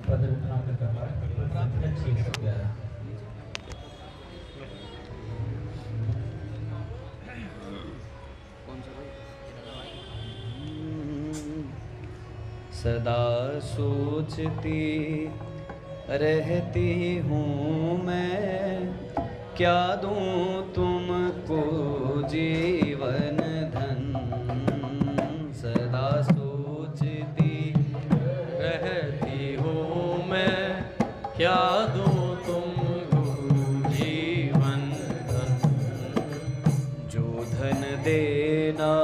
पद रत्नाकर का पाठ 611। सदा सोचती रहती हूँ मैं, क्या दूँ तुमको जीवन धन। सदा सोचती रहती हूँ मैं, क्या दूँ तुमको जीवन धन। जो धन देना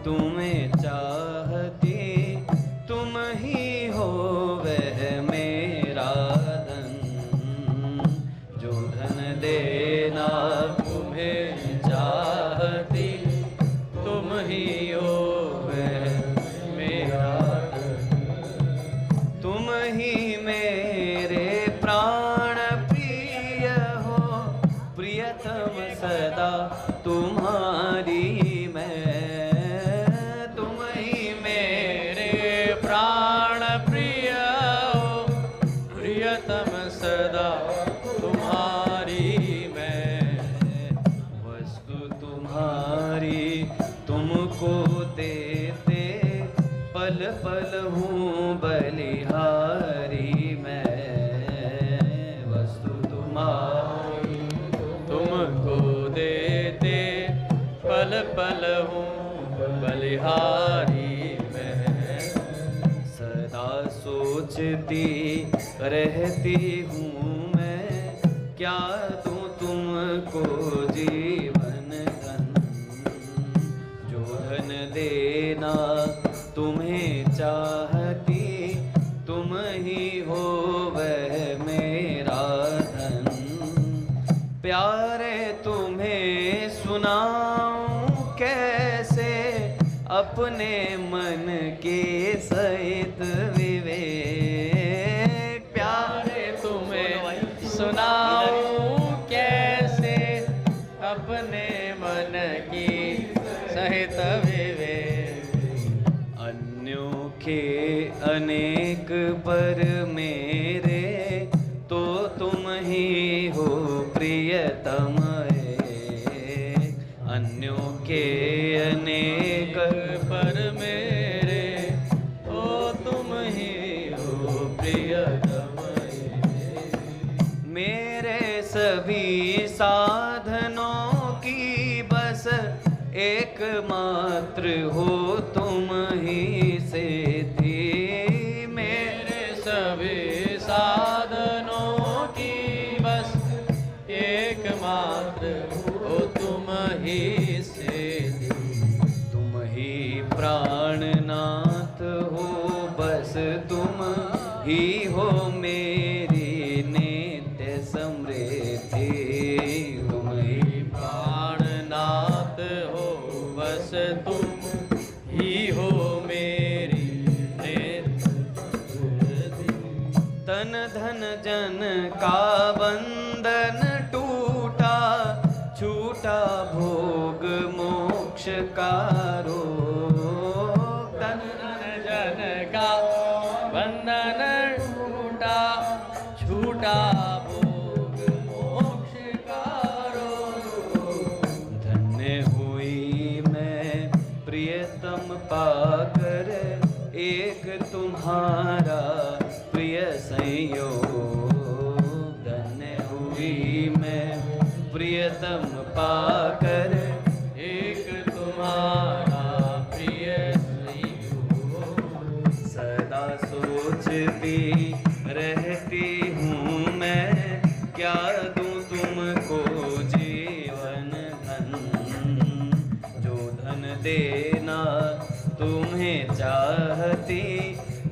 तुम्हें चाहती, तुम ही हो वह मेरा धन। जो धन देना तुम्हें चाहती, तुम ही हो वह मेरा धन। तुम ही मेरे प्राण प्रिय हो, प्रियतम सदा तुम्हारी मैं। तुम ही मेरे प्राण प्रिय हो, प्रियतम सदा तुम्हारी मैं। वस्तु तुम्हारी तुमको देते, पल पल हूँ बलिहारी मैं। वस्तु तुम्हारी तुमको देते, पल पल हूँ बलिहारी मैं। सदा सोचती रहती हूँ मैं, क्या दूँ तुमको जीवन धन। जो धन देना तुम्हें चाहती, तुम ही हो वह मेरा धन। प्यारे तुम्हें सुनाऊं कैसे, अपने मन के सहित विवेक। प्यारे तुम्हें सुनाऊं कैसे, अपने मन की सहित विवेक। अन्यों के अनेक पर मेरे, तो तुम ही हो प्रियतम एक। अन्यों के अनेक पर मेरे, तो तुम ही हो प्रियतम एक। मेरे सभी साधनों की बस एकमात्र हो तुम ही से थी। मेरे सभी साधनों की बस एकमात्र हो तुम ही से थी। तुम ही प्राणनाथ हो, बस तुम ही हो मेरी नित्य समृद्धि। तुम ही प्राणनाथ हो, बस तुम ही हो मेरी नित्य समृद्धि। तन धन जन का बंधन टूटा, छूटा भोग मोक्ष का रोग। तन धन जन का बंधन टूटा, छूटा भोग मोक्ष का रोग। धन्य हुई मैं प्रियतम पाकर, एक तुम्हारा प्रिय संयोग। धन्य हुई मैं प्रियतम पाकर, एक तुम्हारा प्रिय संयोग। सदा सोचती रहती हूँ मैं, क्या दूँ तुमको जीवन धन। जो धन देना तुम्हें चाहती,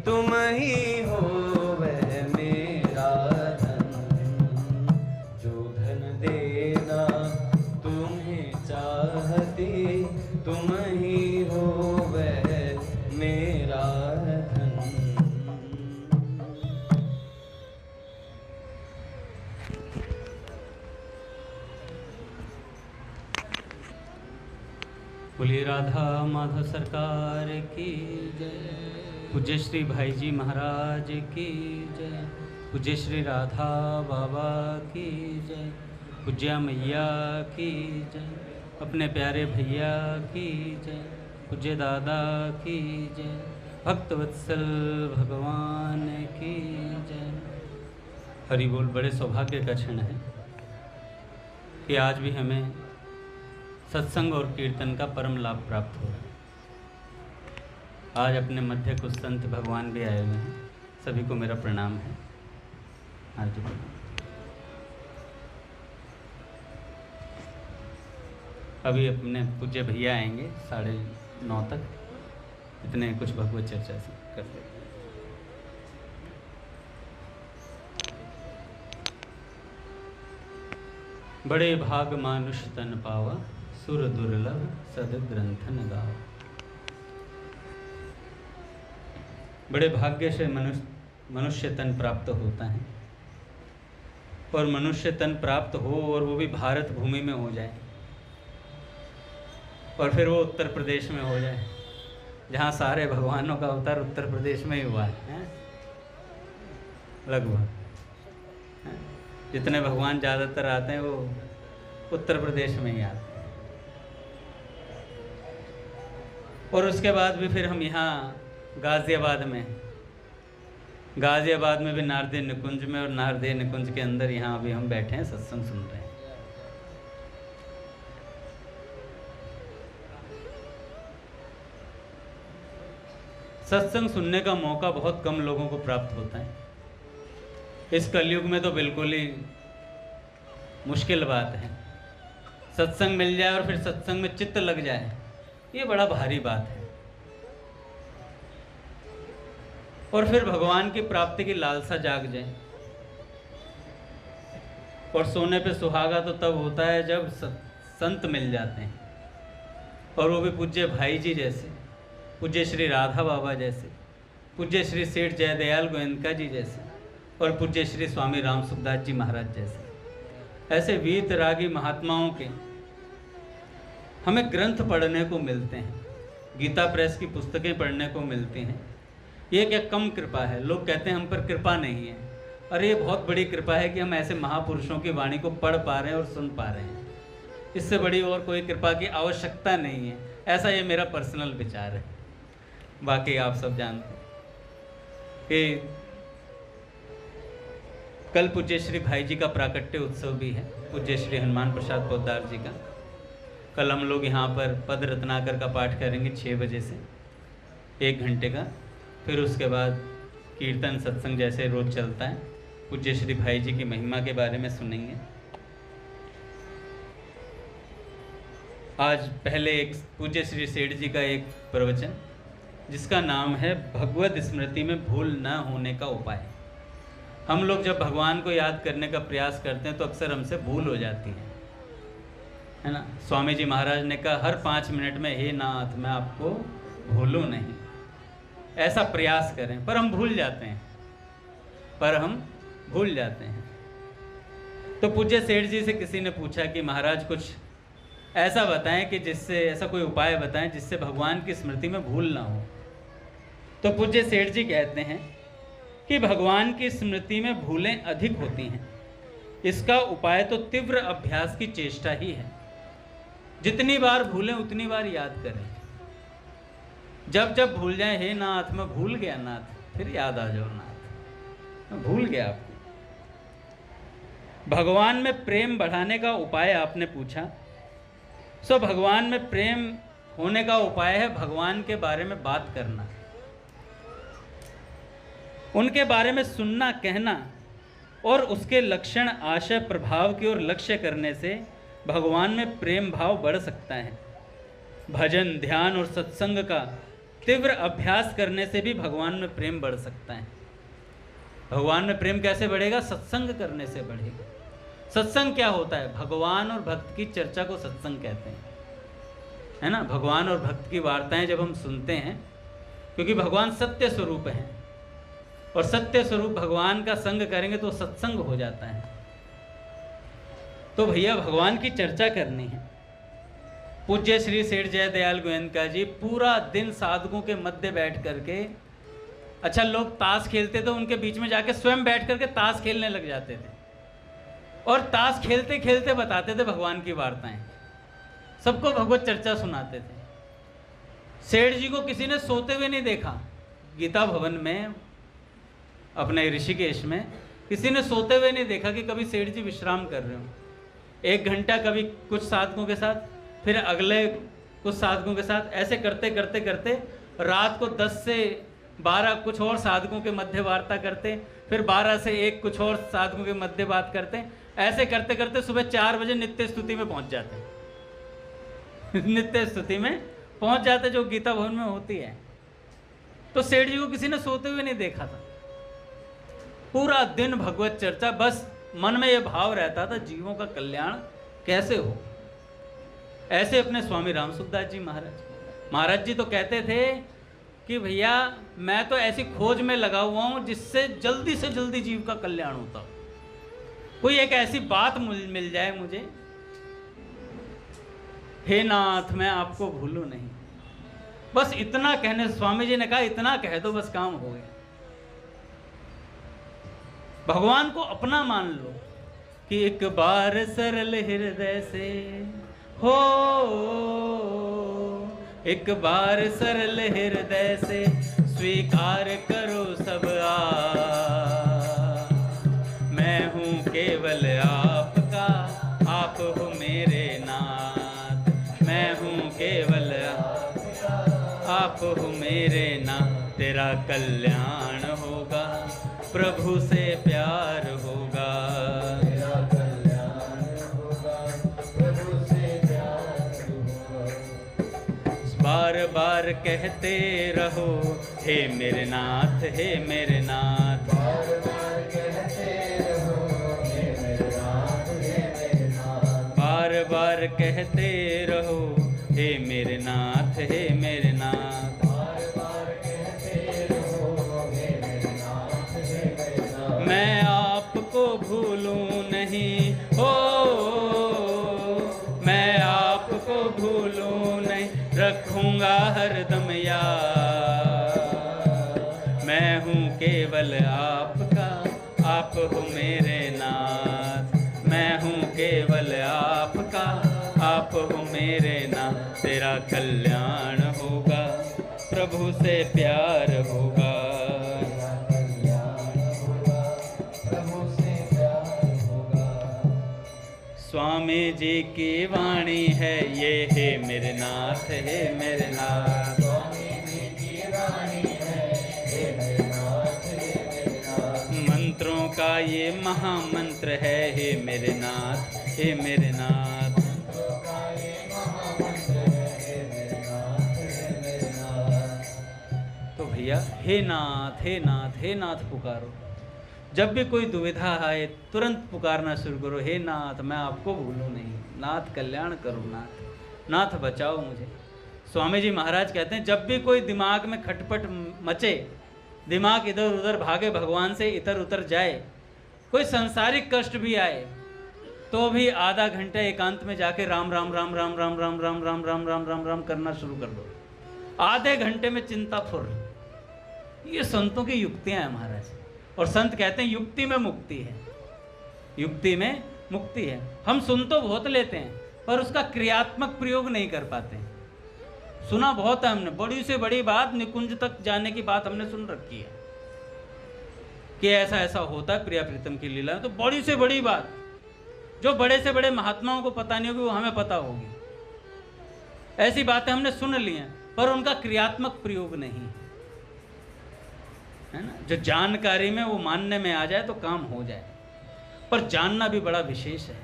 तुम ही हो वह मेरा धन। जो धन देना तुम्हें चाहती, तुम ही हो वह मेरा धन। बोलिए राधा माधव सरकार की जय। पूज्य श्री भाई जी महाराज की जय। पूज्य श्री राधा बाबा की जय। पूज्या मैया की जय। अपने प्यारे भैया की जय। पूज्य दादा की जय। भक्तवत्सल भगवान की जय। हरि बोल। बड़े सौभाग्य का क्षण है कि आज भी हमें सत्संग और कीर्तन का परम लाभ प्राप्त हो रहा है। आज अपने मध्य कुछ संत भगवान भी आए हुए हैं, सभी को मेरा प्रणाम है। आज जी अभी अपने पूज्य भैया आएंगे 9:30 तक, इतने कुछ भगवत चर्चा से कर लेते हैं। बड़े भाग मानुष तन पावा, सुर दुर्लभ सद ग्रंथन गावा। बड़े भाग्य से मनुष्य तन प्राप्त होता है, और मनुष्य तन प्राप्त हो और वो भी भारत भूमि में हो जाए, और फिर वो उत्तर प्रदेश में हो जाए, जहाँ सारे भगवानों का अवतार उत्तर प्रदेश में ही हुआ है। लगभग जितने भगवान ज़्यादातर आते हैं वो उत्तर प्रदेश में ही आते हैं। और उसके बाद भी फिर हम यहाँ गाज़ियाबाद में भी नारदे निकुंज में, और नारदे निकुंज के अंदर यहाँ अभी हम बैठे हैं, सत्संग सुन रहे हैं। सत्संग सुनने का मौका बहुत कम लोगों को प्राप्त होता है। इस कलयुग में तो बिल्कुल ही मुश्किल बात है। सत्संग मिल जाए और फिर सत्संग में चित्त लग जाए, ये बड़ा भारी बात है। और फिर भगवान की प्राप्ति की लालसा जाग जाए। और सोने पे सुहागा तो तब होता है जब संत मिल जाते हैं, और वो भी पूज्य भाई जी जैसे, पूज्य श्री राधा बाबा जैसे, पूज्य श्री सेठ जयदयाल गोयनका जी जैसे, और पूज्य श्री स्वामी राम सुखदास जी महाराज जैसे। ऐसे वीतरागी महात्माओं के हमें ग्रंथ पढ़ने को मिलते हैं, गीता प्रेस की पुस्तकें पढ़ने को मिलती हैं। ये क्या कम कृपा है? लोग कहते हैं हम पर कृपा नहीं है। अरे ये बहुत बड़ी कृपा है कि हम ऐसे महापुरुषों की वाणी को पढ़ पा रहे हैं और सुन पा रहे हैं। इससे बड़ी और कोई कृपा की आवश्यकता नहीं है। ऐसा ये मेरा पर्सनल विचार है। बाकी आप सब जानते हैं कि कल पूज्य श्री भाई जी का प्राकट्य उत्सव भी है, पूज्य श्री हनुमान प्रसाद पोद्दार जी का। कल हम लोग यहाँ पर पद रत्नाकर का पाठ करेंगे 6 बजे से 1 घंटे का। फिर उसके बाद कीर्तन सत्संग जैसे रोज चलता है, पूज्य श्री भाई जी की महिमा के बारे में सुनेंगे। आज पहले एक पूज्य श्री सेठ जी का एक प्रवचन, जिसका नाम है भगवत स्मृति में भूल न होने का उपाय। हम लोग जब भगवान को याद करने का प्रयास करते हैं तो अक्सर हमसे भूल हो जाती है ना। स्वामी जी महाराज ने कहा हर 5 मिनट में हे नाथ मैं आपको भूलूं नहीं, ऐसा प्रयास करें। पर हम भूल जाते हैं। तो पूज्य सेठ जी से किसी ने पूछा कि महाराज कुछ ऐसा बताएं कि जिससे, ऐसा कोई उपाय बताएं जिससे भगवान की स्मृति में भूल ना हो। तो पूज्य सेठ जी कहते हैं कि भगवान की स्मृति में भूलें अधिक होती हैं। इसका उपाय तो तीव्र अभ्यास की चेष्टा ही है। जितनी बार भूलें उतनी बार याद करें। जब जब भूल जाए हे नाथ मैं भूल गया नाथ, फिर याद आ जाओ नाथ मैं भूल गया आपको। भगवान में प्रेम बढ़ाने का उपाय आपने पूछा। सो भगवान में प्रेम होने का उपाय है भगवान के बारे में बात करना, उनके बारे में सुनना, कहना, और उसके लक्षण, आशय, प्रभाव की ओर लक्ष्य करने से भगवान में प्रेम भाव बढ़ सकता है। भजन, ध्यान और सत्संग का तीव्र अभ्यास करने से भी भगवान में प्रेम बढ़ सकता है। भगवान में प्रेम कैसे बढ़ेगा? सत्संग करने से बढ़ेगा। सत्संग क्या होता है? भगवान और भक्त की चर्चा को सत्संग कहते हैं, है ना। भगवान और भक्त की वार्ताएं जब हम सुनते हैं, क्योंकि भगवान सत्य स्वरूप हैं, और सत्य स्वरूप भगवान का संग करेंगे तो सत्संग हो जाता है। तो भैया भगवान की चर्चा करनी है। पूज्य श्री सेठ जयदयाल गोयनका जी पूरा दिन साधकों के मध्य बैठ करके अच्छा, लोग ताश खेलते थे, उनके बीच में जाके स्वयं बैठ करके ताश खेलने लग जाते थे और ताश खेलते खेलते बताते थे भगवान की वार्ताएं, सबको भगवत चर्चा सुनाते थे। सेठ जी को किसी ने सोते हुए नहीं देखा। गीता भवन में, अपने ऋषिकेश में, किसी ने सोते हुए नहीं देखा कि कभी सेठ जी विश्राम कर रहे हो। 1 घंटा कभी कुछ साधकों के साथ, फिर अगले कुछ साधकों के साथ, ऐसे करते करते करते रात को 10 से 12 कुछ और साधकों के मध्य वार्ता करते, फिर 12 से 1 कुछ और साधकों के मध्य बात करते। ऐसे करते करते सुबह 4 बजे नित्य स्तुति में पहुंच जाते नित्य स्तुति में पहुंच जाते, जो गीता भवन में होती है। तो सेठ जी को किसी ने सोते हुए नहीं देखा था। पूरा दिन भगवत चर्चा, बस मन में यह भाव रहता था जीवों का कल्याण कैसे हो। ऐसे अपने स्वामी राम सुखदास जी महाराज जी तो कहते थे कि भैया मैं तो ऐसी खोज में लगा हुआ हूं जिससे जल्दी से जल्दी जीव का कल्याण होता हो। कोई एक ऐसी बात मिल जाए मुझे, हे नाथ मैं आपको भूलूं नहीं। बस इतना कहने, स्वामी जी ने कहा इतना कह दो बस काम हो गया। भगवान को अपना मान लो कि एक बार सरल हृदय से हो, एक बार सरल हृदय से स्वीकार करो सब मैं हूँ केवल आपका, आप हो मेरे नाथ। मैं हूँ केवल आप हो मेरे नाथ। तेरा कल्याण होगा, प्रभु से प्यार होगा। तेरा कल्याण होगा, प्रभु से प्यार होगा। बार बार कहते रहो हे मेरे नाथ, हे मेरे नाथ। बार बार कहते रहो हे मेरे नाथ, हे मेरे नाथ। बार बार कहते रहो हे मेरे नाथ, हे मेरे नाथ। बार बार कहते रहो हे मेरे नाथ, हे मेरे नाथ। मैं आपको भूलूं नहीं हो, मैं आपको भूलूं नहीं, रखूंगा हरदम याद। मैं हूँ केवल आपका, आप हो मेरे नाथ। मैं हूँ केवल आपका, आप हो मेरे नाथ। तेरा कल्याण होगा, प्रभु से प्यार होगा। प्रभु से प्यार होगा। स्वामी जी की वाणी है ये, हे मेरे नाथ, हे मेरे नाथ। स्वामी जी की वाणी है हे मेरे नाथ, हे मेरे नाथ। मंत्रों का ये महामंत्र है हे मेरे नाथ, हे मेरे नाथ। तो भैया हे नाथ, हे नाथ, हे नाथ पुकारो। जब भी कोई दुविधा आए तुरंत पुकारना शुरू करो, हे नाथ मैं आपको भूलूं नहीं, नाथ कल्याण करो, नाथ नाथ बचाओ मुझे। स्वामी जी महाराज कहते हैं जब भी कोई दिमाग में खटपट मचे, दिमाग इधर उधर भागे, भगवान से इधर उधर जाए, कोई सांसारिक कष्ट भी आए, तो भी आधा घंटा एकांत में जाके राम राम राम राम राम राम राम राम राम राम राम राम करना शुरू कर दो। आधे घंटे में चिंता फुर। ये संतों की युक्तियां हैं महाराज। और संत कहते हैं युक्ति में मुक्ति है, युक्ति में मुक्ति है। हम सुन तो बहुत लेते हैं पर उसका क्रियात्मक प्रयोग नहीं कर पाते। सुना बहुत है हमने, बड़ी से बड़ी बात, निकुंज तक जाने की बात हमने सुन रखी है कि ऐसा ऐसा होता है प्रिया प्रीतम की लीला में। तो बड़ी से बड़ी बात जो बड़े से बड़े महात्माओं को पता नहीं होगी वो हमें पता होगी। ऐसी बातें हमने सुन ली हैं पर उनका क्रियात्मक प्रयोग नहीं है ना। जो जानकारी में वो मानने में आ जाए तो काम हो जाए, पर जानना भी बड़ा विशेष है।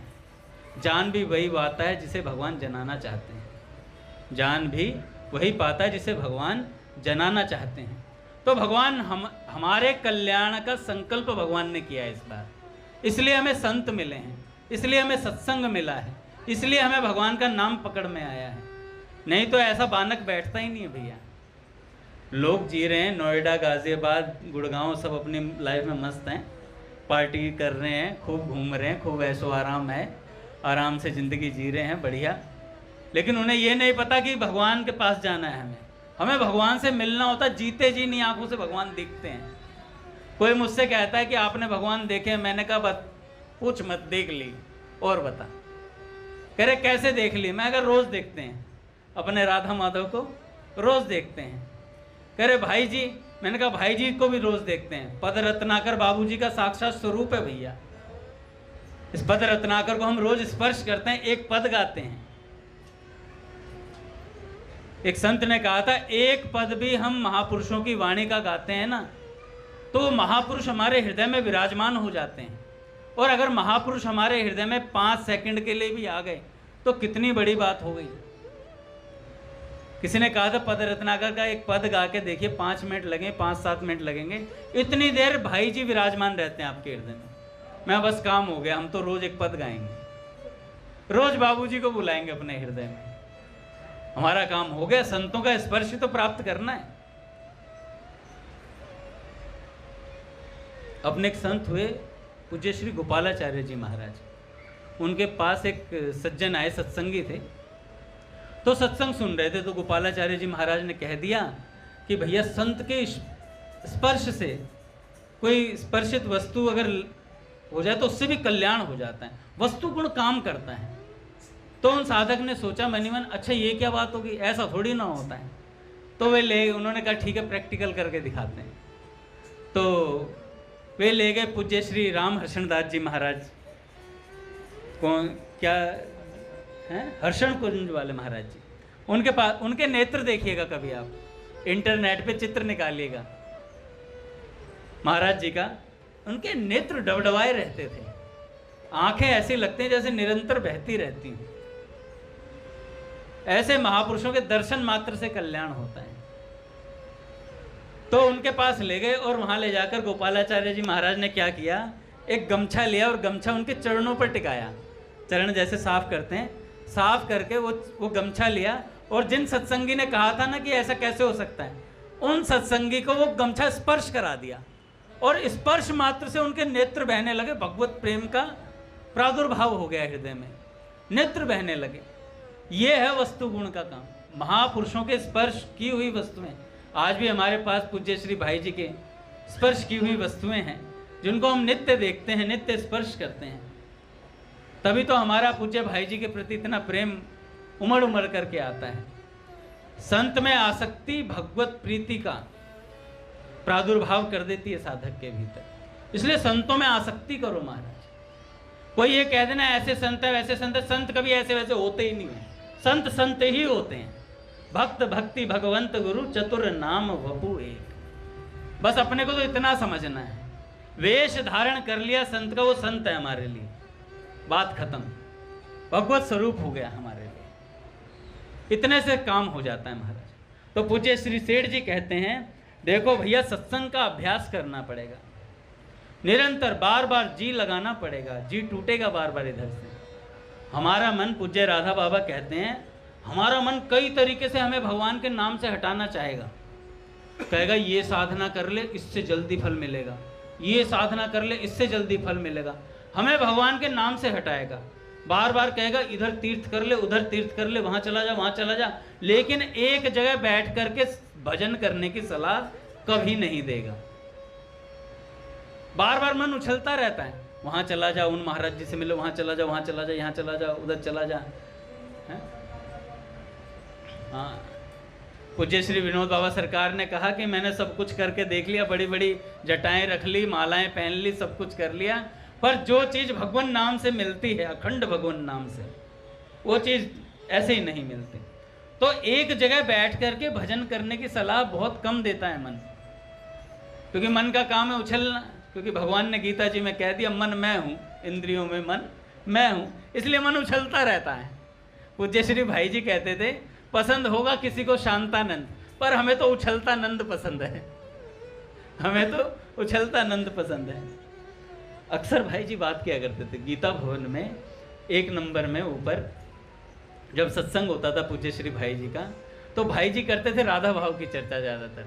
जान भी वही पाता है जिसे भगवान जनाना चाहते हैं। जान भी वही पाता है जिसे भगवान जनाना चाहते हैं। तो भगवान हमारे कल्याण का संकल्प भगवान ने किया है इस बार। इसलिए हमें संत मिले हैं, इसलिए हमें सत्संग मिला है, इसलिए हमें भगवान का नाम पकड़ में आया है। नहीं तो ऐसा बानक बैठता ही नहीं है भैया। लोग जी रहे हैं नोएडा, गाजियाबाद, गुड़गांव, सब अपनी लाइफ में मस्त हैं, पार्टी कर रहे हैं, खूब घूम रहे हैं, खूब ऐशो आराम है, आराम से ज़िंदगी जी रहे हैं बढ़िया। लेकिन उन्हें ये नहीं पता कि भगवान के पास जाना है हमें। हमें भगवान से मिलना होता, जीते जी नहीं आंखों से भगवान दिखते हैं। कोई मुझसे कहता है कि आपने भगवान देखे, मैंने कहा बस पूछ मत, देख ली और बता। कह रहे कैसे देख ली? मैं अगर रोज देखते हैं, अपने राधा माधव को रोज देखते हैं। कह रहे भाई जी, मैंने कहा भाई जी को भी रोज देखते हैं। पद रत्नाकर बाबूजी का साक्षात स्वरूप है भैया। इस पद रत्नाकर को हम रोज स्पर्श करते हैं, एक पद गाते हैं। एक संत ने कहा था, एक पद भी हम महापुरुषों की वाणी का गाते हैं ना, तो महापुरुष हमारे हृदय में विराजमान हो जाते हैं। और अगर महापुरुष हमारे हृदय में 5 सेकंड के लिए भी आ गए तो कितनी बड़ी बात हो गई। किसी ने कहा था पद रत्नाकर का एक पद गा के देखिए, 5 मिनट लगे, 5-7 मिनट लगेंगे, इतनी देर भाई जी विराजमान रहते हैं आपके हृदय में। मैं बस काम हो गया, हम तो रोज एक पद गाएंगे, रोज बाबूजी को बुलाएंगे अपने हृदय में, हमारा काम हो गया। संतों का स्पर्श तो प्राप्त करना है। अपने एक संत हुए पूज्य श्री गोपालाचार्य जी महाराज। उनके पास एक सज्जन आए, सत्संगी थे, तो सत्संग सुन रहे थे। तो गोपालाचार्य जी महाराज ने कह दिया कि भैया संत के स्पर्श से कोई स्पर्शित वस्तु अगर हो जाए तो उससे भी कल्याण हो जाता है, वस्तु गुण काम करता है। तो उन साधक ने सोचा मनी मन, अच्छा ये क्या बात होगी, ऐसा थोड़ी ना होता है। तो उन्होंने कहा ठीक है, प्रैक्टिकल करके दिखाते हैं। तो वे ले गए पूज्य श्री राम हर्षणदास जी महाराज, कौन क्या हैं, हर्षण कुंज वाले महाराज जी। उनके पास, उनके नेत्र देखिएगा कभी आप, इंटरनेट पे चित्र निकालिएगा महाराज जी का। उनके नेत्र डबडबाए रहते थे, आंखें ऐसी लगती हैं जैसे निरंतर बहती रहती हैं। ऐसे महापुरुषों के दर्शन मात्र से कल्याण होता है। तो उनके पास ले गए और वहां ले जाकर गोपालाचार्य जी महाराज ने क्या किया, एक गमछा लिया और गमछा उनके चरणों पर टिकाया। चरण जैसे साफ करते हैं, साफ करके वो गमछा लिया। और जिन सत्संगी ने कहा था ना कि ऐसा कैसे हो सकता है, उन सत्संगी को वो गमछा स्पर्श करा दिया और स्पर्श मात्र से उनके नेत्र बहने लगे। भगवत प्रेम का प्रादुर्भाव हो गया हृदय में, नेत्र बहने लगे। ये है वस्तु गुण का काम। महापुरुषों के स्पर्श की हुई वस्तुएं आज भी हमारे पास पूज्य श्री भाई जी के स्पर्श की हुई वस्तुएं हैं, जिनको हम नित्य देखते हैं, नित्य स्पर्श करते हैं। तभी तो हमारा पूज्य भाई जी के प्रति इतना प्रेम उमड़ उमड़ करके आता है। संत में आसक्ति भगवत प्रीति का प्रादुर्भाव कर देती है साधक के भीतर। इसलिए संतों में आसक्ति करो महाराज। कोई ये कह देना ऐसे संत है वैसे संत है, संत कभी ऐसे वैसे होते ही नहीं है। संत संत ही होते हैं। भक्त भक्ति भगवंत गुरु चतुर नाम वपु एक। बस अपने को तो इतना समझना है, वेश धारण कर लिया संत का, वो संत है हमारे लिए, बात खत्म, भगवत स्वरूप हो गया हमारे लिए। इतने से काम हो जाता है महाराज। तो पूज्य श्री सेठ जी कहते हैं, देखो भैया सत्संग का अभ्यास करना पड़ेगा, निरंतर बार बार जी लगाना पड़ेगा, जी टूटेगा बार बार इधर से। हमारा मन, पूज्य राधा बाबा कहते हैं, हमारा मन कई तरीके से हमें भगवान के नाम से हटाना चाहेगा। कहेगा ये साधना कर ले इससे जल्दी फल मिलेगा, ये साधना कर ले इससे जल्दी फल मिलेगा। हमें भगवान के नाम से हटाएगा, बार बार कहेगा इधर तीर्थ कर ले, उधर तीर्थ कर ले, वहां चला जा, वहां चला जा। लेकिन एक जगह बैठ करके भजन करने की सलाह कभी नहीं देगा। बार बार मन उछलता रहता है, वहां चला जा, उन महाराज जी से मिलो, वहां चला जा, वहां चला जा, यहाँ चला जा, उधर चला जा। हाँ, पूज्य श्री विनोद बाबा सरकार ने कहा कि मैंने सब कुछ करके देख लिया, बड़ी बड़ी जटाएं रख ली, मालाएं पहन ली, सब कुछ कर लिया, पर जो चीज़ भगवान नाम से मिलती है, अखंड भगवान नाम से, वो चीज़ ऐसे ही नहीं मिलती। तो एक जगह बैठ करके भजन करने की सलाह बहुत कम देता है मन, क्योंकि मन का काम है उछलना। क्योंकि भगवान ने गीता जी में कह दिया, मन मैं हूँ, इंद्रियों में मन मैं हूँ, इसलिए मन उछलता रहता है। पूज्य श्री भाई जी कहते थे, पसंद होगा किसी को शांतानंद, पर हमें तो उछलता नंद पसंद है, हमें तो उछलता नंद पसंद है। अक्सर भाई जी बात किया करते थे, गीता भवन में 1 नंबर में ऊपर जब सत्संग होता था पूज्य श्री भाई जी का, तो भाई जी करते थे राधा भाव की चर्चा, ज़्यादातर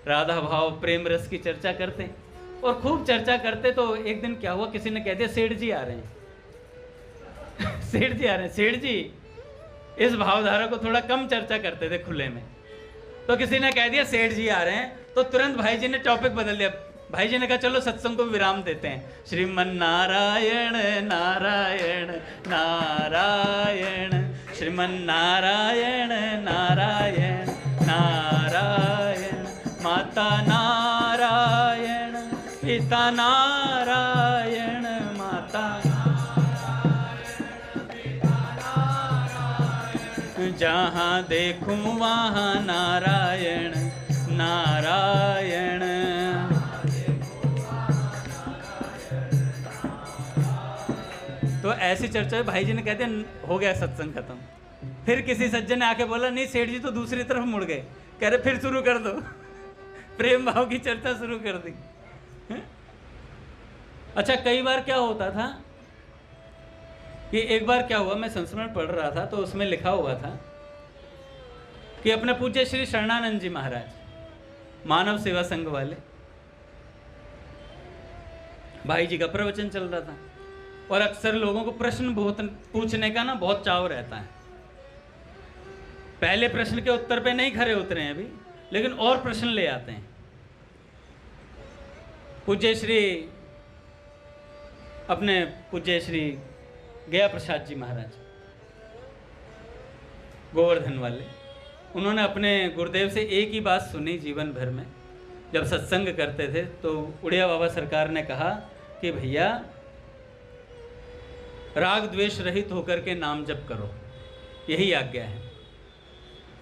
राधा भाव प्रेम रस की चर्चा करते और खूब चर्चा करते। तो एक दिन क्या हुआ, किसी ने कह दिया सेठ जी आ रहे हैं सेठ जी आ रहे हैं। सेठ जी इस भावधारा को थोड़ा कम चर्चा करते थे खुले में, तो किसी ने कह दिया सेठ जी आ रहे हैं, तो तुरंत भाई जी ने टॉपिक बदल दिया। भाई जी ने कहा चलो सत्संग को विराम देते हैं। श्रीमन नारायण नारायण नारायण, श्रीमन नारायण नारायण नारायण, माता नारायण पिता नारायण, माता जहाँ देखूं वहाँ नारायण नारायण। तो ऐसी चर्चा भाई जी ने कहते हैं हो गया सत्संग खत्म। फिर किसी सज्जन ने आके बोला नहीं सेठ जी तो दूसरी तरफ मुड़ गए, कह रहे फिर शुरू कर दो। प्रेम भाव की चर्चा शुरू कर दी। अच्छा, कई बार क्या होता था कि एक बार क्या हुआ, मैं संस्मरण पढ़ रहा था तो उसमें लिखा हुआ था कि अपने पूज्य श्री शरणानंद जी महाराज मानव सेवा संघ वाले, भाई जी का प्रवचन चल रहा था और अक्सर लोगों को प्रश्न बहुत पूछने का ना बहुत चाव रहता है। पहले प्रश्न के उत्तर पे नहीं खरे उतरे हैं अभी, लेकिन और प्रश्न ले आते हैं। पूज्य श्री अपने पूज्य श्री गया प्रसाद जी महाराज गोवर्धन वाले, उन्होंने अपने गुरुदेव से एक ही बात सुनी जीवन भर में। जब सत्संग करते थे तो उड़िया बाबा सरकार ने कहा कि भैया राग द्वेष रहित होकर के नाम जप करो, यही आज्ञा है।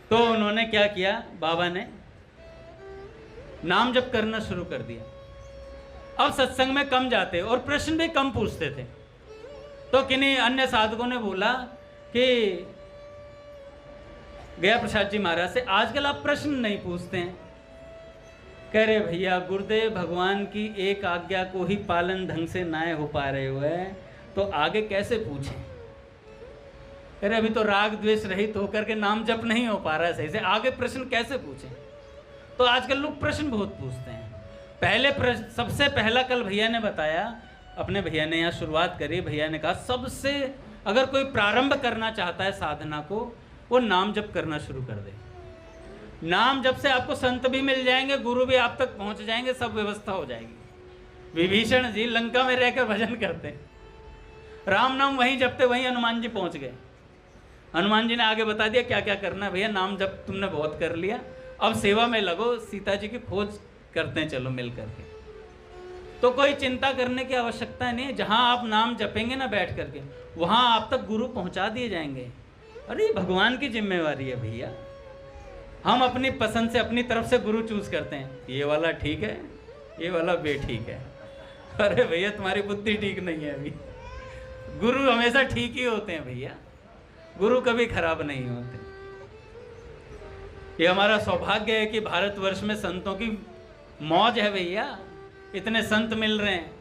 तो उन्होंने क्या किया, बाबा ने नाम जप करना शुरू कर दिया। अब सत्संग में कम जाते और प्रश्न भी कम पूछते थे। तो किन्हीं अन्य साधकों ने बोला कि गया प्रसाद जी महाराज से आजकल आप प्रश्न नहीं पूछते हैं। कह रहे भैया गुरुदेव भगवान की एक आज्ञा को ही पालन ढंग से ना हो पा रहे हुए तो आगे कैसे पूछें। कह रहे अभी तो राग द्वेष रहित होकर के नाम जप नहीं हो पा रहा है सही से, आगे प्रश्न कैसे पूछें। तो आजकल लोग प्रश्न बहुत पूछते हैं। पहले सबसे पहला कल भैया ने बताया, अपने भैया ने यहाँ शुरुआत करी। भैया ने कहा सबसे अगर कोई प्रारंभ करना चाहता है साधना को, वो नाम जप करना शुरू कर दे। नाम जप से आपको संत भी मिल जाएंगे, गुरु भी आप तक पहुंच जाएंगे, सब व्यवस्था हो जाएगी। विभीषण जी लंका में रहकर भजन करते, राम नाम वहीं जपते, वहीं हनुमान जी पहुंच गए। हनुमान जी ने आगे बता दिया क्या क्या करना है। भैया नाम जप तुमने बहुत कर लिया, अब सेवा में लगो, सीता जी की खोज करते हैं चलो मिल करके। तो कोई चिंता करने की आवश्यकता नहीं है। जहां आप नाम जपेंगे ना बैठ करके, वहां आप तक गुरु पहुंचा दिए जाएंगे। अरे भगवान की जिम्मेवारी है भैया। हम अपनी पसंद से अपनी तरफ से गुरु चूज करते हैं, ये वाला ठीक है, ये वाला बेठीक है। अरे भैया तुम्हारी बुद्धि ठीक नहीं है अभी। गुरु हमेशा ठीक ही होते हैं भैया, गुरु कभी खराब नहीं होते। ये हमारा सौभाग्य है कि भारतवर्ष में संतों की मौज है भैया। इतने संत मिल रहे हैं,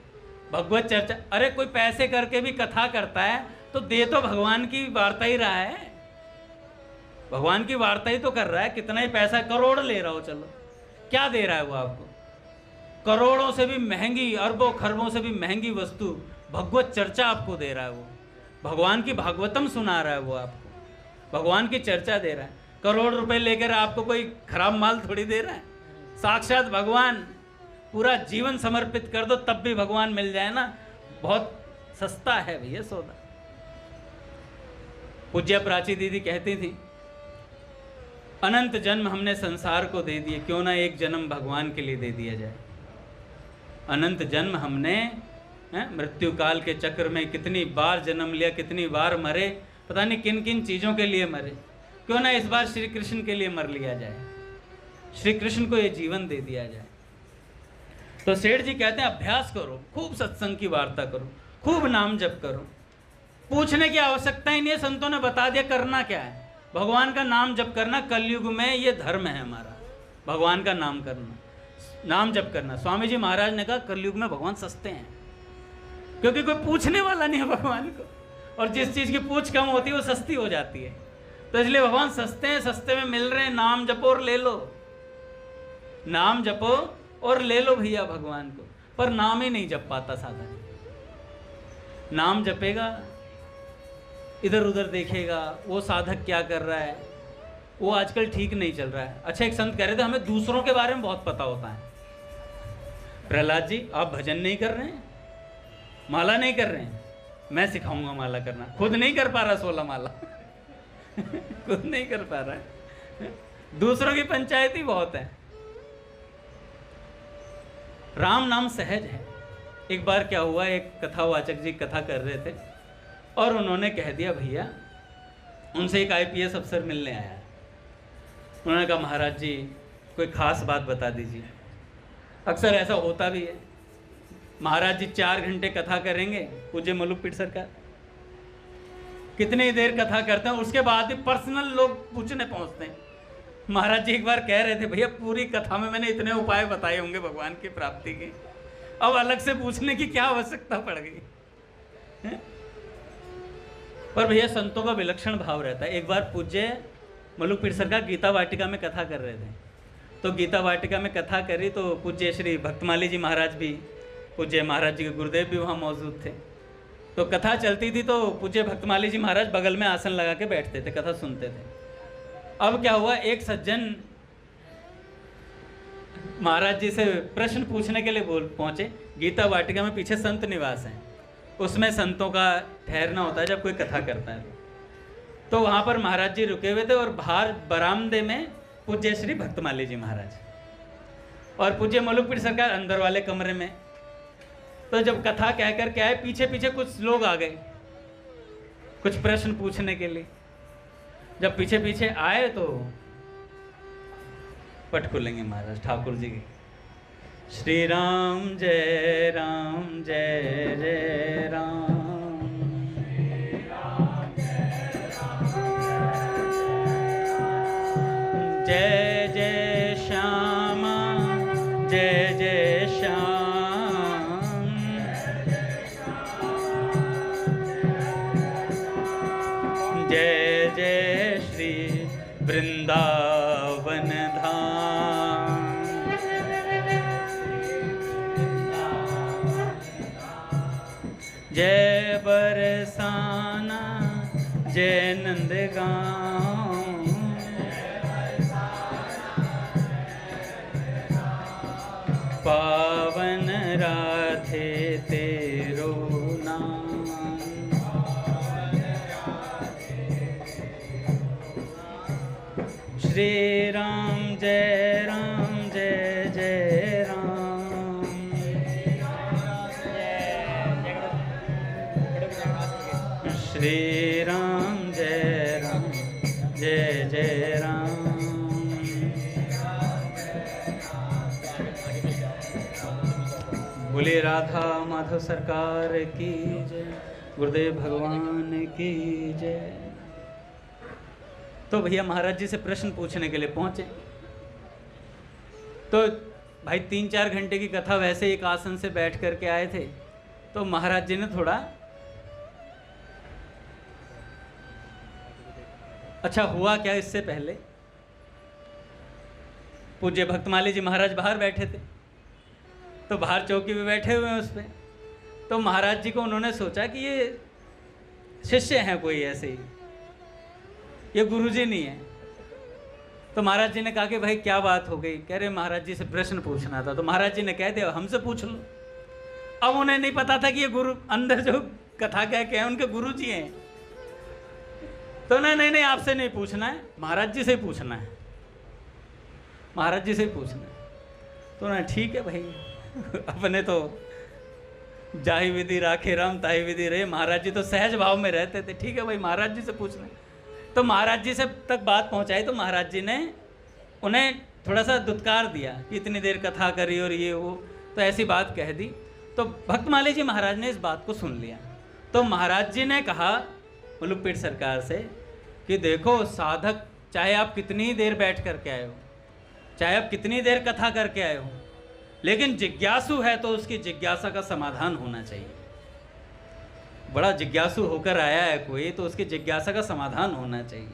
भगवत चर्चा। अरे कोई पैसे करके भी कथा करता है तो दे तो भगवान की वार्ता ही रहा है, भगवान की वार्ता ही तो कर रहा है। कितना ही पैसा, करोड़ ले रहा हो, चलो क्या दे रहा है वो आपको? करोड़ों से भी महंगी, अरबों खरबों से भी महंगी वस्तु भगवत चर्चा आपको दे रहा है। वो भगवान की भागवतम सुना रहा है, वो आपको भगवान की चर्चा दे रहा है। करोड़ रुपए लेकर आपको कोई खराब माल थोड़ी दे रहा है, साक्षात भगवान। पूरा जीवन समर्पित कर दो तब भी भगवान मिल जाए ना, बहुत सस्ता है भैया सौदा। पूज्य प्राची दीदी कहती थी अनंत जन्म हमने संसार को दे दिए, क्यों ना एक जन्म भगवान के लिए दे दिया जाए। अनंत जन्म हमने मृत्यु काल के चक्र में कितनी बार जन्म लिया, कितनी बार मरे, पता नहीं किन किन चीज़ों के लिए मरे। क्यों ना इस बार श्री कृष्ण के लिए मर लिया जाए, श्री कृष्ण को ये जीवन दे दिया जाए। तो सेठ जी कहते हैं अभ्यास करो, खूब सत्संग की वार्ता करो, खूब नाम जप करो। पूछने की आवश्यकता ही नहीं है, संतों ने बता दिया करना क्या है। भगवान का नाम जप करना कलयुग में ये धर्म है हमारा, भगवान का नाम करना, नाम जप करना। स्वामी जी महाराज ने कहा कलयुग में भगवान सस्ते हैं, क्योंकि कोई पूछने वाला नहीं है भगवान को, और जिस चीज़ की पूछ कम होती है वो सस्ती हो जाती है। तो इसलिए भगवान सस्ते हैं, सस्ते में मिल रहे हैं। नाम जपो और ले लो, नाम जपो और ले लो भैया भगवान को। पर नाम ही नहीं जप पाता साधक। नाम जपेगा, इधर उधर देखेगा वो साधक क्या कर रहा है, वो आजकल ठीक नहीं चल रहा है। अच्छा, एक संत कह रहे थे हमें दूसरों के बारे में बहुत पता होता है। प्रहलाद जी, आप भजन नहीं कर रहे हैं, माला नहीं कर रहे हैं, मैं सिखाऊंगा माला करना। खुद नहीं कर पा रहा 16 माला खुद नहीं कर पा रहा है, दूसरों की पंचायत ही बहुत है। राम नाम सहज है। एक बार क्या हुआ, एक कथावाचक जी कथा कर रहे थे और उन्होंने कह दिया, भैया उनसे एक IPS अफसर मिलने आया है। उन्होंने कहा, महाराज जी कोई खास बात बता दीजिए। अक्सर ऐसा होता भी है, महाराज जी 4 घंटे कथा करेंगे, पूज्य मलुक पीठ सरकार कितनी देर कथा करते हैं, उसके बाद भी पर्सनल लोग पूछने पहुंचते हैं। महाराज जी एक बार कह रहे थे, भैया पूरी कथा में मैंने इतने उपाय बताए होंगे भगवान की प्राप्ति के, अब अलग से पूछने की क्या आवश्यकता पड़ गई। पर भैया संतों का विलक्षण भाव रहता है। एक बार पूज्य मलुक पीठ सरकार गीता वाटिका में कथा कर रहे थे, तो गीता वाटिका में कथा करी तो पूज्य श्री भक्तमाली जी महाराज भी, पूज्य महाराज जी के गुरुदेव भी वहाँ मौजूद थे। तो कथा चलती थी तो पूज्य भक्तमाली जी महाराज बगल में आसन लगा के बैठते थे, कथा सुनते थे। अब क्या हुआ, एक सज्जन महाराज जी से प्रश्न पूछने के लिए पहुंचे। गीता वाटिका में पीछे संत निवास है, उसमें संतों का ठहरना होता है जब कोई कथा करता है। तो वहाँ पर महाराज जी रुके हुए थे और बाहर बरामदे में पूज्य श्री भक्तमाली जी महाराज और पूज्य मलुक पीठ सरकार अंदर वाले कमरे में। तो जब कथा कह कर के आए, पीछे पीछे कुछ लोग आ गए कुछ प्रश्न पूछने के लिए। जब पीछे पीछे आए तो पट खुलेंगे महाराज ठाकुर जी की, श्री राम जय राम जय जय राम, जय जय श्यामा जय जय श्याम, जय जय श्री वृंदावन धाम, जय बरसाना जय नंदगांव, पावन राधे तेरो नाम, श्री राम जय जय राम, श्री राम जय जय राम। बोले राधा माधव सरकार की जय, गुरुदेव भगवान की जय। तो भैया महाराज जी से प्रश्न पूछने के लिए पहुंचे। तो भाई 3-4 घंटे की कथा वैसे एक आसन से बैठ करके आए थे, तो महाराज जी ने थोड़ा अच्छा हुआ क्या, इससे पहले पूज्य भक्तमाली जी महाराज बाहर बैठे थे, तो बाहर चौकी पे बैठे हुए हैं उस पर। तो महाराज जी को उन्होंने सोचा कि ये शिष्य हैं कोई ऐसे ही, ये गुरुजी नहीं है। तो महाराज जी ने कहा कि भाई क्या बात हो गई, कह रहे महाराज जी से प्रश्न पूछना था। तो महाराज जी ने कह दिया हमसे पूछ लो। अब उन्हें नहीं पता था कि ये गुरु अंदर जो कथा कह के हैं उनके गुरु जी हैं। तो नहीं आपसे नहीं पूछना है, महाराज जी से ही पूछना है, महाराज जी से ही पूछना है। तो ना ठीक है भाई अपने तो जाहि विधि राखे राम ताहि विधि रहे, महाराज जी तो सहज भाव में रहते थे। ठीक है भाई महाराज जी से पूछना है। तो महाराज जी से तक बात पहुंचाई तो महाराज जी ने उन्हें थोड़ा सा दुत्कार दिया कि इतनी देर कथा करी और ये वो, तो ऐसी बात कह दी। तो भक्तमाली जी महाराज ने इस बात को सुन लिया। तो महाराज जी ने कहा मलुक पीठ सरकार से कि देखो साधक, चाहे आप कितनी देर बैठ करके आए हो, चाहे आप कितनी देर कथा करके आए हो, लेकिन जिज्ञासु है तो उसकी जिज्ञासा का समाधान होना चाहिए। बड़ा जिज्ञासु होकर आया है कोई तो उसकी जिज्ञासा का समाधान होना चाहिए।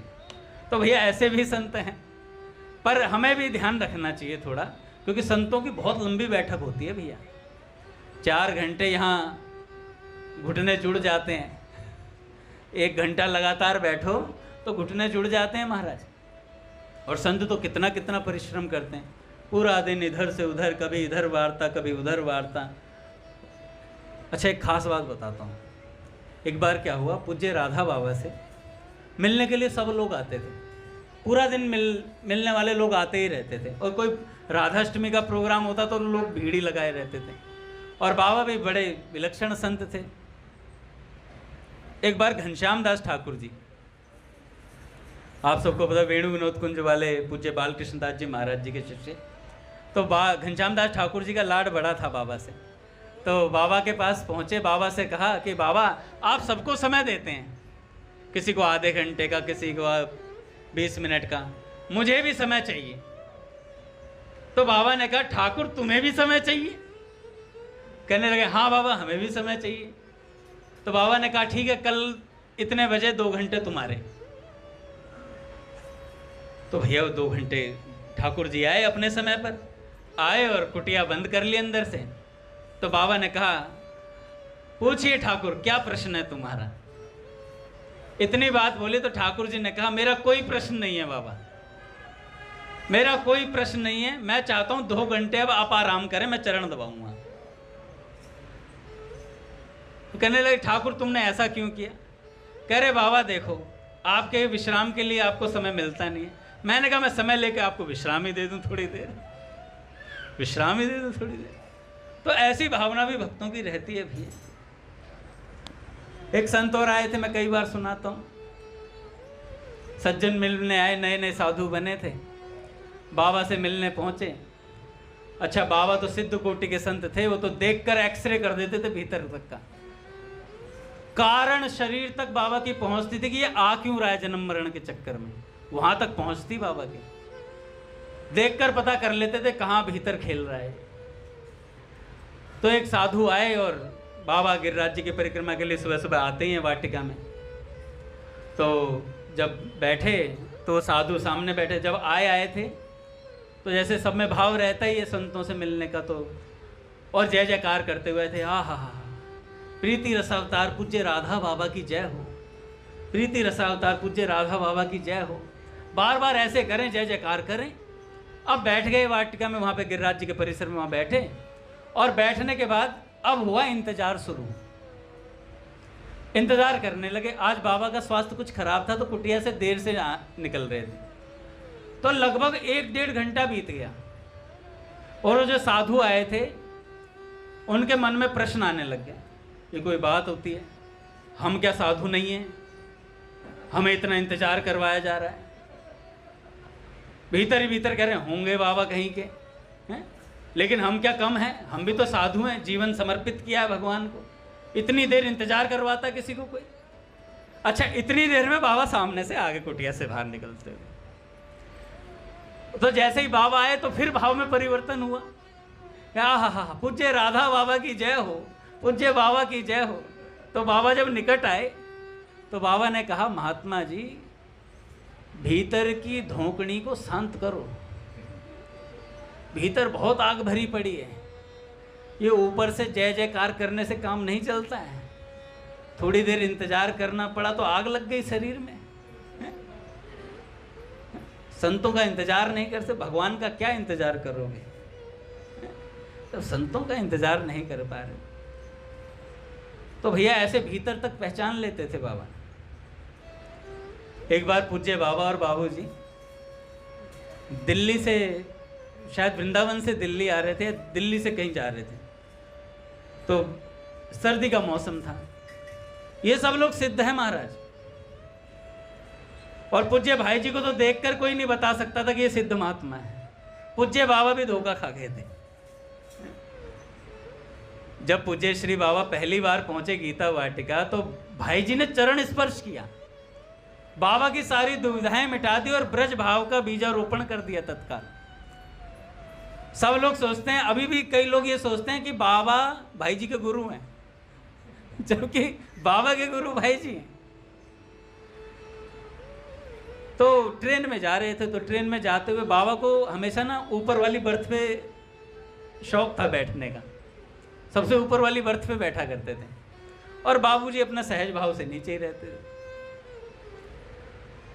तो भैया ऐसे भी संत हैं, पर हमें भी ध्यान रखना चाहिए थोड़ा, क्योंकि संतों की बहुत लंबी बैठक होती है भैया। 4 घंटे यहाँ घुटने जुड़ जाते हैं, 1 घंटा लगातार बैठो तो घुटने जुड़ जाते हैं महाराज। और संत तो कितना कितना परिश्रम करते हैं, पूरा दिन इधर से उधर, कभी इधर वार्ता कभी उधर वार्ता। अच्छा, एक खास बात बताता हूँ। एक बार क्या हुआ, पूज्य राधा बाबा से मिलने के लिए सब लोग आते थे, पूरा दिन मिलने वाले लोग आते ही रहते थे, और कोई राधाष्टमी का प्रोग्राम होता तो लोग भीड़ ही लगाए रहते थे। और बाबा भी बड़े विलक्षण संत थे। एक बार घनश्याम दास ठाकुर जी, आप सबको पता, वेणु विनोद कुंज वाले पूज्य बालकृष्ण दास जी महाराज जी के शिष्य, तो घनश्याम दास ठाकुर जी का लाड बड़ा था बाबा से। तो बाबा के पास पहुँचे, बाबा से कहा कि बाबा आप सबको समय देते हैं, किसी को आधे घंटे का, किसी को 20 मिनट का, मुझे भी समय चाहिए। तो बाबा ने कहा ठाकुर तुम्हें भी समय चाहिए? कहने लगे हाँ बाबा हमें भी समय चाहिए। तो बाबा ने कहा ठीक है, कल इतने बजे 2 घंटे तुम्हारे। तो भैया 2 घंटे ठाकुर जी आए, अपने समय पर आए और कुटिया बंद कर ली अंदर से। तो बाबा ने कहा पूछिए ठाकुर क्या प्रश्न है तुम्हारा। इतनी बात बोली तो ठाकुर जी ने कहा मेरा कोई प्रश्न नहीं है बाबा, मेरा कोई प्रश्न नहीं है, मैं चाहता हूं 2 घंटे अब आप आराम करें, मैं चरण दबाऊंगा। तो कहने लगे ठाकुर तुमने ऐसा क्यों किया? कह रहे बाबा देखो आपके विश्राम के लिए आपको समय मिलता नहीं है। मैंने कहा मैं समय लेके आपको विश्राम ही दे दूं थोड़ी देर, विश्राम ही दे दूं थोड़ी देर। तो ऐसी भावना भी भक्तों की रहती है भैया। एक संत और आए थे, मैं कई बार सुनाता हूँ। सज्जन मिलने आए, नए नए साधु बने थे, बाबा से मिलने पहुंचे। अच्छा, बाबा तो सिद्ध कोटि के संत थे, वो तो देखकर एक्सरे कर देते थे भीतर तक का, कारण शरीर तक बाबा की पहुंचती थी कि ये आ क्यों रहा है जन्म मरण के चक्कर में, वहां तक पहुंचती बाबा के, देखकर पता कर लेते थे कहाँ भीतर खेल रहा है। तो एक साधु आए और बाबा गिरिराज जी की परिक्रमा के लिए सुबह सुबह आते ही हैं वाटिका में। तो जब बैठे तो साधु सामने बैठे, जब आए थे तो जैसे सब में भाव रहता ही है संतों से मिलने का, तो और जय जयकार करते हुए थे, हा प्रीति रसावतार पूज्य राधा बाबा की जय हो, प्रीति रसावतार पूज्य राधा बाबा की जय हो, बार बार ऐसे करें, जय जयकार करें। अब बैठ गए वाटिका में, वहाँ पे गिरिराज जी के परिसर में वहाँ बैठे, और बैठने के बाद अब हुआ इंतजार शुरू। इंतजार करने लगे। आज बाबा का स्वास्थ्य कुछ खराब था तो कुटिया से देर से निकल रहे थे, तो लगभग 1-1.5 घंटा बीत गया। और वो जो साधु आए थे उनके मन में प्रश्न आने लग गया, ये कोई बात होती है? हम क्या साधु नहीं हैं? हमें इतना इंतजार करवाया जा रहा है। भीतर ही भीतर कह रहे होंगे बाबा कहीं के हैं, लेकिन हम क्या कम हैं? हम भी तो साधु हैं, जीवन समर्पित किया है भगवान को, इतनी देर इंतजार करवाता किसी को कोई? अच्छा, इतनी देर में बाबा सामने से आगे कुटिया से बाहर निकलते हुए, तो जैसे ही बाबा आए तो फिर भाव में परिवर्तन हुआ। हा पूज्य राधा बाबा की जय हो, पूज्य बाबा की जय हो। तो बाबा जब निकट आए तो बाबा ने कहा महात्मा जी भीतर की धोकनी को शांत करो, भीतर बहुत आग भरी पड़ी है, ये ऊपर से जय जयकार करने से काम नहीं चलता है। थोड़ी देर इंतजार करना पड़ा तो आग लग गई शरीर में। संतों का इंतजार नहीं करते, भगवान का क्या इंतजार करोगे? तो संतों का इंतजार नहीं कर पा रहे। तो भैया ऐसे भीतर तक पहचान लेते थे बाबा। एक बार पूज्य बाबा और बाबूजी दिल्ली से, शायद वृंदावन से दिल्ली आ रहे थे, दिल्ली से कहीं जा रहे थे, तो सर्दी का मौसम था। ये सब लोग सिद्ध हैं महाराज, और पूज्य भाई जी को तो देखकर कोई नहीं बता सकता था कि ये सिद्ध महात्मा है। पूज्य बाबा भी धोखा खा गए थे। जब पूज्य श्री बाबा पहली बार पहुंचे गीता वाटिका तो भाई जी ने चरण स्पर्श किया, बाबा की सारी दुविधाएं मिटा दी और ब्रज भाव का बीजारोपण कर दिया तत्काल। सब लोग सोचते हैं, अभी भी कई लोग ये सोचते हैं कि बाबा भाई जी के गुरु हैं, जबकि बाबा के गुरु भाई जी हैं। तो ट्रेन में जा रहे थे, तो ट्रेन में जाते हुए बाबा को हमेशा ना ऊपर वाली बर्थ पे शौक था बैठने का, सबसे ऊपर वाली बर्थ पे बैठा करते थे, और बाबूजी अपना सहज भाव से नीचे ही रहते थे।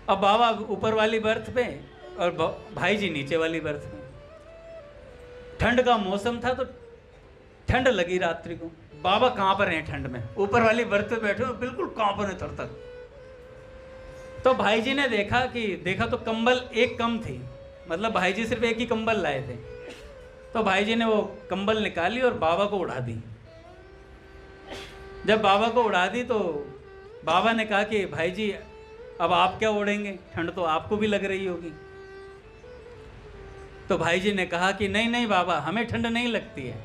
अब बाबा ऊपर वाली बर्थ पे और भाई जी नीचे वाली बर्थ में। ठंड का मौसम था तो ठंड लगी रात्रि को। बाबा कांप रहे हैं ठंड में, ऊपर वाली बर्थ पे बैठे हुए बिल्कुल कांप रहे थर थर। तो भाई जी ने देखा तो कंबल एक कम थी, मतलब भाई जी सिर्फ एक ही कंबल लाए थे। तो भाई जी ने वो कंबल निकाली और बाबा को उड़ा दी। जब बाबा को उड़ा दी तो बाबा ने कहा कि भाई जी अब आप क्या ओढ़ेंगे, ठंड तो आपको भी लग रही होगी। तो भाई जी ने कहा कि नहीं नहीं बाबा, हमें ठंड नहीं लगती है,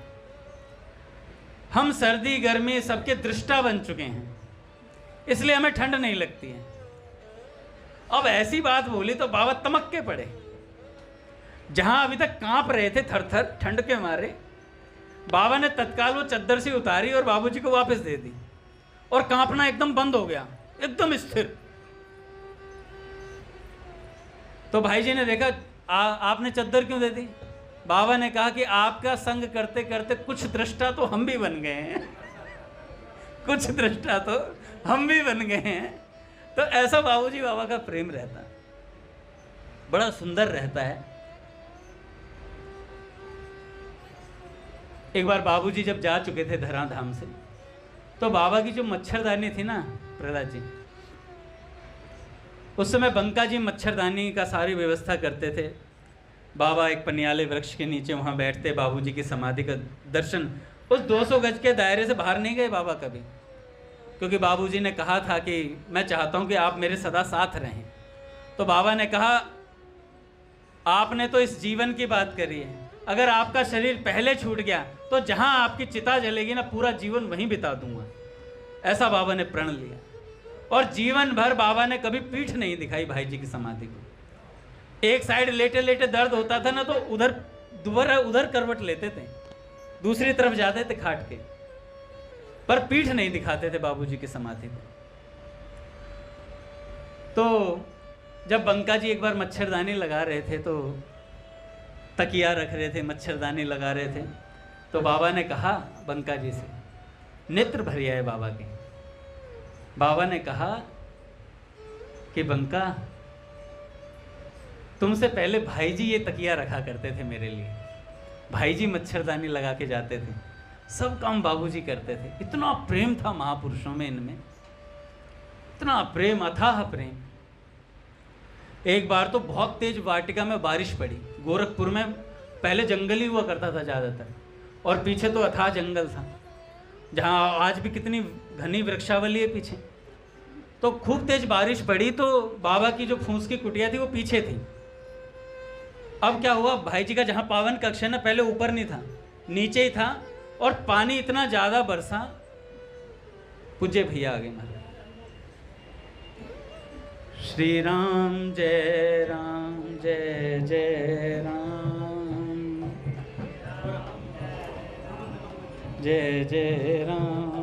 हम सर्दी गर्मी सबके दृष्टा बन चुके हैं, इसलिए हमें ठंड नहीं लगती है। अब ऐसी बात बोली तो बाबा तमक के पड़े। जहां अभी तक कांप रहे थे थर थर ठंड के मारे, बाबा ने तत्काल वो चद्दर सी उतारी और बाबूजी को वापस दे दी और कांपना एकदम बंद हो गया, एकदम स्थिर। तो भाई जी ने देखा आपने चद्दर क्यों दे दी? बाबा ने कहा कि आपका संग करते करते कुछ दृष्टा तो हम भी बन गए हैं, कुछ दृष्टा तो हम भी बन गए हैं। तो ऐसा बाबूजी बाबा का प्रेम रहता है, बड़ा सुंदर रहता है। एक बार बाबूजी जब जा चुके थे धराधाम से, तो बाबा की जो मच्छरदानी थी ना प्रहलाद जी, उस समय बंका जी मच्छरदानी का सारी व्यवस्था करते थे। बाबा एक पनियाले वृक्ष के नीचे वहाँ बैठते, बाबूजी की समाधि का दर्शन। उस 200 गज के दायरे से बाहर नहीं गए बाबा कभी, क्योंकि बाबूजी ने कहा था कि मैं चाहता हूँ कि आप मेरे सदा साथ रहें। तो बाबा ने कहा आपने तो इस जीवन की बात करी है, अगर आपका शरीर पहले छूट गया तो जहाँ आपकी चिता जलेगी ना, पूरा जीवन वहीं बिता दूंगा। ऐसा बाबा ने प्रण लिया और जीवन भर बाबा ने कभी पीठ नहीं दिखाई भाई जी की समाधि को। एक साइड लेटे लेटे दर्द होता था ना, तो उधर करवट लेते थे, दूसरी तरफ जाते थे खाट के, पर पीठ नहीं दिखाते थे बाबूजी की समाधि को। तो जब बंका जी एक बार मच्छरदानी लगा रहे थे, तो तकिया रख रहे थे, मच्छरदानी लगा रहे थे, तो बाबा ने कहा बंका जी से, नेत्र भर आए बाबा के। बाबा ने कहा कि बंका, तुमसे पहले भाई जी ये तकिया रखा करते थे मेरे लिए, भाई जी मच्छरदानी लगा के जाते थे, सब काम बाबूजी करते थे। इतना प्रेम था महापुरुषों में, इनमें इतना प्रेम, अथाह प्रेम। एक बार तो बहुत तेज वाटिका में बारिश पड़ी। गोरखपुर में पहले जंगल ही हुआ करता था ज़्यादातर, और पीछे तो अथाह जंगल था, जहाँ आज भी कितनी घनी वृक्षावली है पीछे। तो खूब तेज बारिश पड़ी, तो बाबा की जो फूस की कुटिया थी वो पीछे थी। अब क्या हुआ, भाई जी का जहाँ पावन कक्ष है ना, पहले ऊपर नहीं था, नीचे ही था, और पानी इतना ज़्यादा बरसा, पूज्य भैया आगे महाराज। श्री राम जय जय राम, जय जय राम।